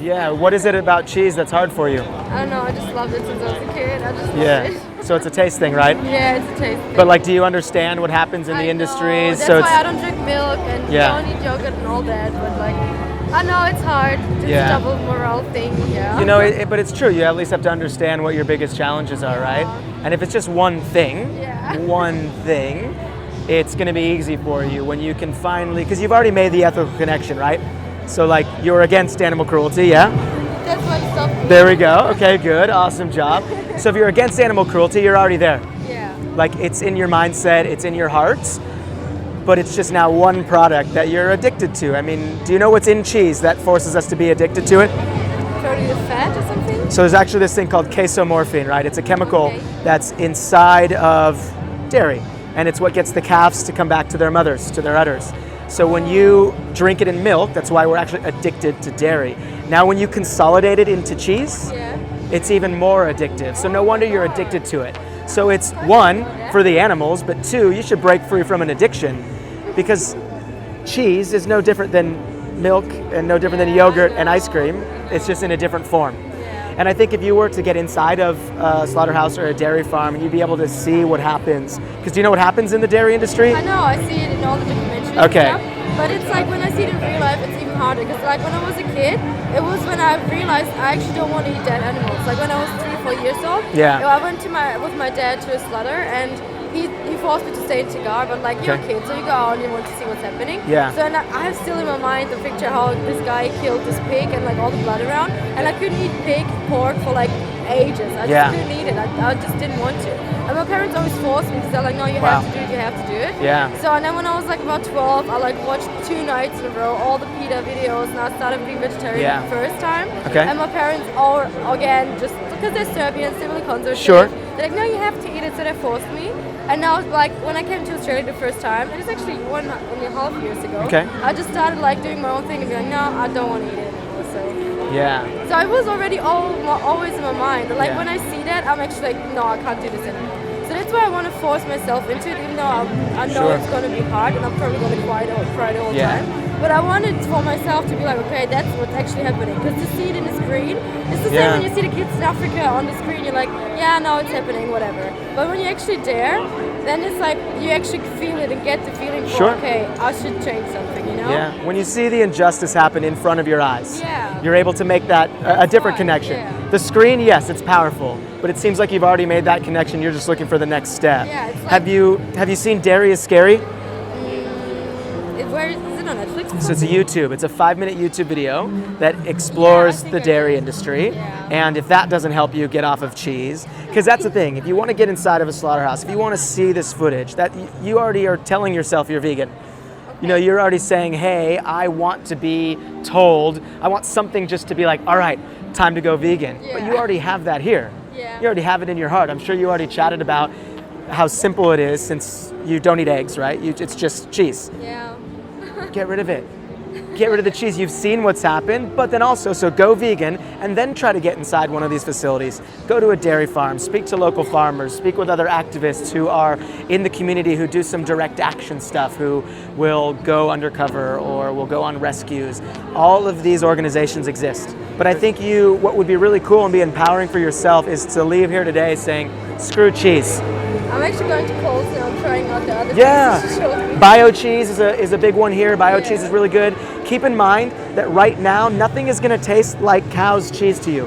Yeah, what is it about cheese that's hard for you? I don't know, I just loved it since I was a kid. I just loved it. So it's a taste thing, right? Yeah, it's a taste thing. But like, do you understand what happens in the industries? That's why I don't drink milk and don't eat yogurt and all that. But like, I know it's hard. It's a double morale thing. Yeah. You know, but it's true. You at least have to understand what your biggest challenges are, right? And if it's just one thing, it's going to be easy for you when you can finally, because you've already made the ethical connection, right? So like, you're against animal cruelty, yeah? That's what stopped me. There we go. Okay, good. Awesome job. So if you're against animal cruelty, you're already there. Yeah. Like, it's in your mindset, it's in your heart, but it's just now one product that you're addicted to. I mean, do you know what's in cheese that forces us to be addicted to it? Probably the fat or something? So there's actually this thing called casomorphine, right? It's a chemical that's inside of dairy, and it's what gets the calves to come back to their mothers, to their udders. So when you drink it in milk, that's why we're actually addicted to dairy. Now when you consolidate it into cheese, it's even more addictive. So no wonder you're addicted to it. So it's one, for the animals, but two, you should break free from an addiction, because cheese is no different than milk and no different than yogurt and ice cream. It's just in a different form. And I think if you were to get inside of a slaughterhouse or a dairy farm, you'd be able to see what happens. Because do you know what happens in the dairy industry? I know, I see it in all the documentaries. Okay. But it's like when I see it in real life, it's even harder. Because like when I was a kid, it was when I realized I actually don't want to eat dead animals. Like when I was 3-4 years old, I went with my dad to a slaughter, and he forced me to stay in Cigar, but like you're a kid, so you go out and you want to see what's happening. Yeah. So and I have still in my mind the picture how this guy killed this pig and like all the blood around, and I couldn't eat pig pork for like ages. I just couldn't eat it. I just didn't want to. And my parents always forced me because they're like, no, you have to do it, you have to do it. Yeah. So and then when I was like about 12, I like watched 2 nights in a row all the PETA videos, and I started being vegetarian the first time. Okay. And my parents all again, just because they're Serbian, civilly conservative. Sure. They're like, no, you have to eat it, so they forced me. And now, like, when I came to Australia the first time, it was actually 1.5 years ago. Okay. I just started like doing my own thing and be like, no, I don't want to eat it anymore. So it was already always in my mind. Like when I see that, I'm actually like, no, I can't do this anymore. So that's why I want to force myself into it, even though I know it's going to be hard and I'm probably going to cry the whole time. But I wanted for myself to be like, okay, that's what's actually happening. Because to see it in the screen, it's the same when you see the kids in Africa on the screen, you're like, yeah, no, it's happening, whatever. But when you're actually there, then it's like you actually feel it and get the feeling for, okay, I should change something, you know? Yeah, when you see the injustice happen in front of your eyes, you're able to make that a different connection. Yeah. The screen, yes, it's powerful, but it seems like you've already made that connection. You're just looking for the next step. Yeah, it's like, have you seen Dairy is Scary? Where is it on Netflix? So it's a YouTube. It's a 5-minute YouTube video that explores the dairy industry. And if that doesn't help you get off of cheese, because that's the thing. If you want to get inside of a slaughterhouse, if you want to see this footage, that you already are telling yourself you're vegan. You know, you're already saying, hey, I want to be told, I want something just to be like, all right, time to go vegan. But you already have that here. You already have it in your heart. I'm sure you already chatted about how simple it is since you don't eat eggs, right? It's just cheese. Yeah. Get rid of it. Get rid of the cheese. You've seen what's happened, but then also, so go vegan and then try to get inside one of these facilities. Go to a dairy farm, speak to local farmers, speak with other activists who are in the community who do some direct action stuff, who will go undercover or will go on rescues. All of these organizations exist. But I think what would be really cool and be empowering for yourself is to leave here today saying, screw cheese. I'm actually going to Coles now. I'm trying out the other things. Bio cheese is a big one here. Bio cheese is really good. Keep in mind that right now, nothing is going to taste like cow's cheese to you.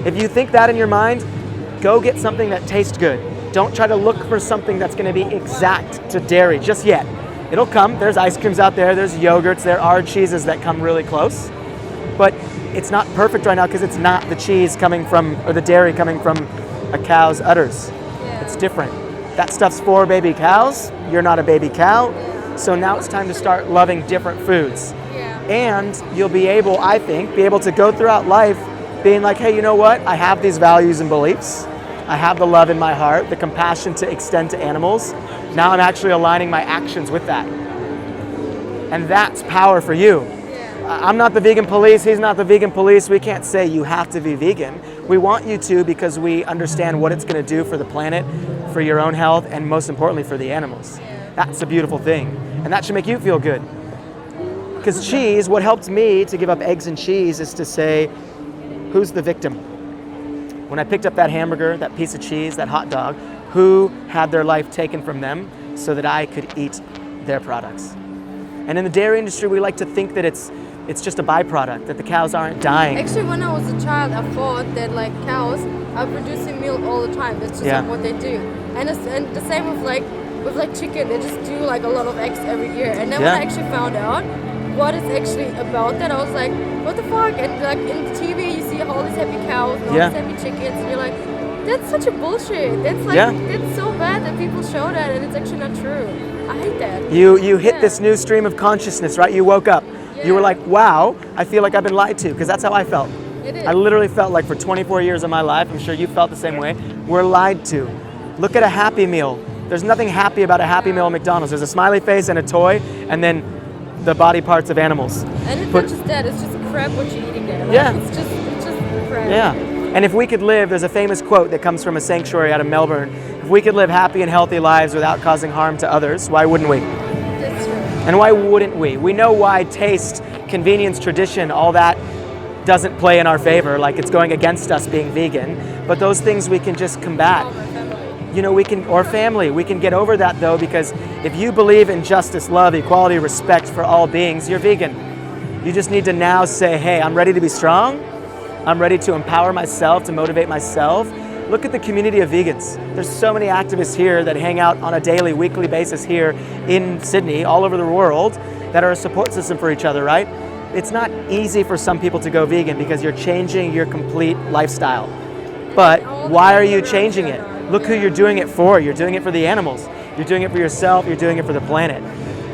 If you think that in your mind, go get something that tastes good. Don't try to look for something that's going to be exact to dairy just yet. It'll come. There's ice creams out there. There's yogurts. There are cheeses that come really close. But it's not perfect right now because it's not the cheese coming from, or the dairy coming from a cow's udders. It's different. That stuff's for baby cows. You're not a baby cow. So now it's time to start loving different foods. And you'll be able, I think, to go throughout life being like, hey, you know what? I have these values and beliefs. I have the love in my heart, the compassion to extend to animals. Now I'm actually aligning my actions with that. And that's power for you. I'm not the vegan police, he's not the vegan police. We can't say you have to be vegan. We want you to because we understand what it's going to do for the planet, for your own health, and most importantly for the animals. That's a beautiful thing. And that should make you feel good. Because cheese, what helped me to give up eggs and cheese is to say, who's the victim? When I picked up that hamburger, that piece of cheese, that hot dog, who had their life taken from them so that I could eat their products? And in the dairy industry, we like to think that it's just a byproduct, that the cows aren't dying. Actually, when I was a child, I thought that like cows are producing milk all the time. That's just like what they do. And the same with chicken, they just do like a lot of eggs every year. And then when I actually found out what is actually about that, I was like, what the fuck? And like in the TV, you see all these happy cows, all these happy chickens, and you're like, that's such a bullshit. That's like it's so bad that people show that, and it's actually not true. I hate that. You hit this new stream of consciousness, right? You woke up. Yeah. You were like, wow, I feel like I've been lied to, because that's how I felt. It is. I literally felt like for 24 years of my life, I'm sure you felt the same way, we're lied to. Look at a Happy Meal. There's nothing happy about a Happy Meal at McDonald's. There's a smiley face and a toy, and then the body parts of animals. And it's not just that, it's just crap what you're eating there. Like, it's just crap. Yeah. And if we could live, there's a famous quote that comes from a sanctuary out of Melbourne. If we could live happy and healthy lives without causing harm to others, why wouldn't we? That's true. And why wouldn't we? We know why taste, convenience, tradition, all that doesn't play in our favor, like it's going against us being vegan. But those things we can just combat. You know, or family, we can get over that though, because if you believe in justice, love, equality, respect for all beings, you're vegan. You just need to now say, hey, I'm ready to be strong. I'm ready to empower myself, to motivate myself. Look at the community of vegans. There's so many activists here that hang out on a daily, weekly basis here in Sydney, all over the world, that are a support system for each other, right? It's not easy for some people to go vegan because you're changing your complete lifestyle. But why are you changing it? Look who you're doing it for. You're doing it for the animals. You're doing it for yourself. You're doing it for the planet.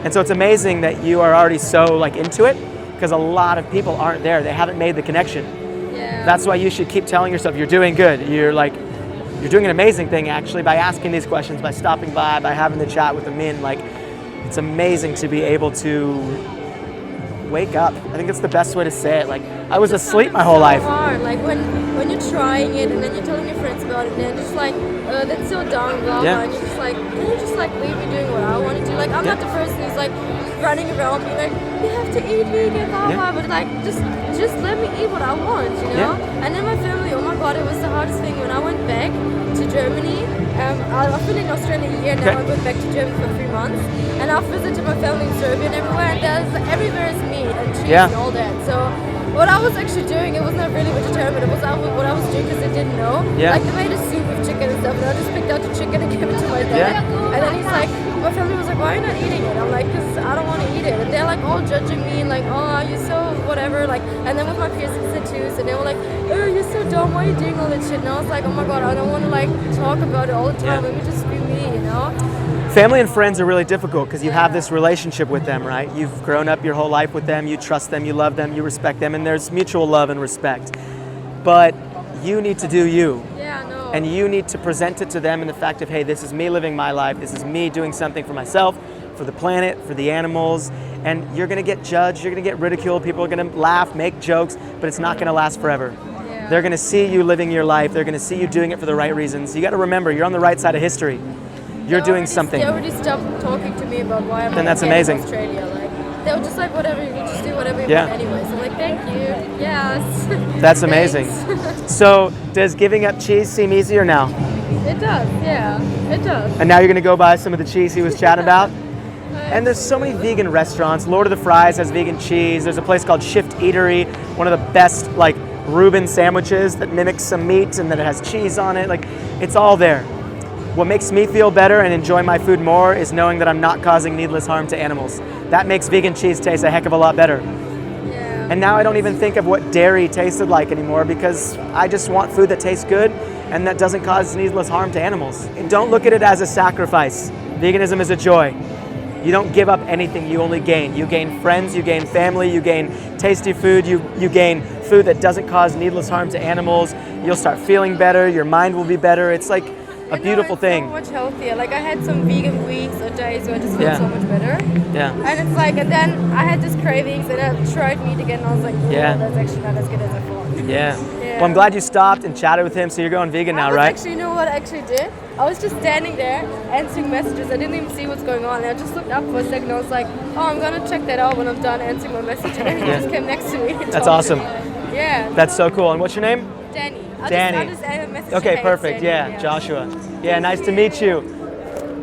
And so it's amazing that you are already so into it, because a lot of people aren't there. They haven't made the connection. Yeah. That's why you should keep telling yourself you're doing good. You're doing an amazing thing actually by asking these questions, by stopping by having the chat with the men. Like, it's amazing to be able to wake up. I think that's the best way to say it. Like, I was asleep my whole life. Hard. Like when you're trying it and then you're telling your friends about it and they're just like, that's so dumb, blah blah. And you're just like, can you just like leave me doing what I want to do? Like, I'm not the person who's like running around being like, you have to eat vegan, blah blah. But like, just let me eat what I want, you know? And then my family, oh my god, it was the hardest thing when I went back to Germany. I've been in Australia a year now. I went back to Germany for 3 months, and I've visited my family in Serbia and everywhere. And everywhere is meat and cheese and all that. So what I was actually doing, it was not really vegetarian, but it was what I was doing because I didn't know. Like, they made a soup with chicken and stuff, and I just picked out the chicken and gave it to my dad. And then he's like, my family was like, why are you not eating it? I'm like, because I don't want to eat it. And they're like all judging me, and like, oh, you're so whatever. Like, and then with my piercings and tattoos, and they were like, oh, you're so dumb. Why are you doing all that shit? And I was like, oh my god, I don't want to like talk about it all the time. Let me just be me, you know? Family and friends are really difficult because you have this relationship with them, right? You've grown up your whole life with them, you trust them, you love them, you respect them, and there's mutual love and respect. But you need to do you. Yeah, I know. And you need to present it to them in the fact of, hey, this is me living my life, this is me doing something for myself, for the planet, for the animals, and you're gonna get judged, you're gonna get ridiculed, people are gonna laugh, make jokes, but it's not gonna last forever. Yeah. They're gonna see you living your life, they're gonna see you doing it for the right reasons. You gotta remember, you're on the right side of history. You're doing something. They already stopped talking to me about why I'm and that's in amazing. Australia. Like, they were just like, whatever, you just do whatever you want anyway. So I'm like, thank you. Yes. That's amazing. So does giving up cheese seem easier now? It does, yeah. It does. And now you're gonna go buy some of the cheese he was chatting about? And there's so many vegan restaurants. Lord of the Fries has vegan cheese. There's a place called Shift Eatery, one of the best like Reuben sandwiches that mimics some meat and that it has cheese on it. Like, it's all there. What makes me feel better and enjoy my food more is knowing that I'm not causing needless harm to animals. That makes vegan cheese taste a heck of a lot better. Yeah. And now I don't even think of what dairy tasted like anymore because I just want food that tastes good and that doesn't cause needless harm to animals. And don't look at it as a sacrifice. Veganism is a joy. You don't give up anything, you only gain. You gain friends, you gain family, you gain tasty food, you gain food that doesn't cause needless harm to animals. You'll start feeling better, your mind will be better. It's like a beautiful thing. So much healthier. Like, I had some vegan weeks or days where I just felt so much better. Yeah. And it's like, and then I had these cravings and I tried meat again and I was like, oh, that's actually not as good as I thought. Yeah. Well, I'm glad you stopped and chatted with him, so you're going vegan now, right? Actually, you know what I actually did? I was just standing there answering messages. I didn't even see what's going on. And I just looked up for a second. I was like, oh, I'm going to check that out when I'm done answering my message. And then he just came next to me. And That's awesome. Yeah. That's so cool. And what's your name? Danny. Danny. I'll just message Okay, you. perfect. Danny, Yeah, Joshua. Yeah, nice to meet you.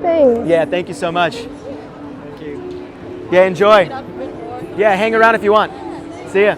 Thanks. Yeah, thank you so much. Thank you. Yeah, enjoy. Yeah, hang around if you want. See ya.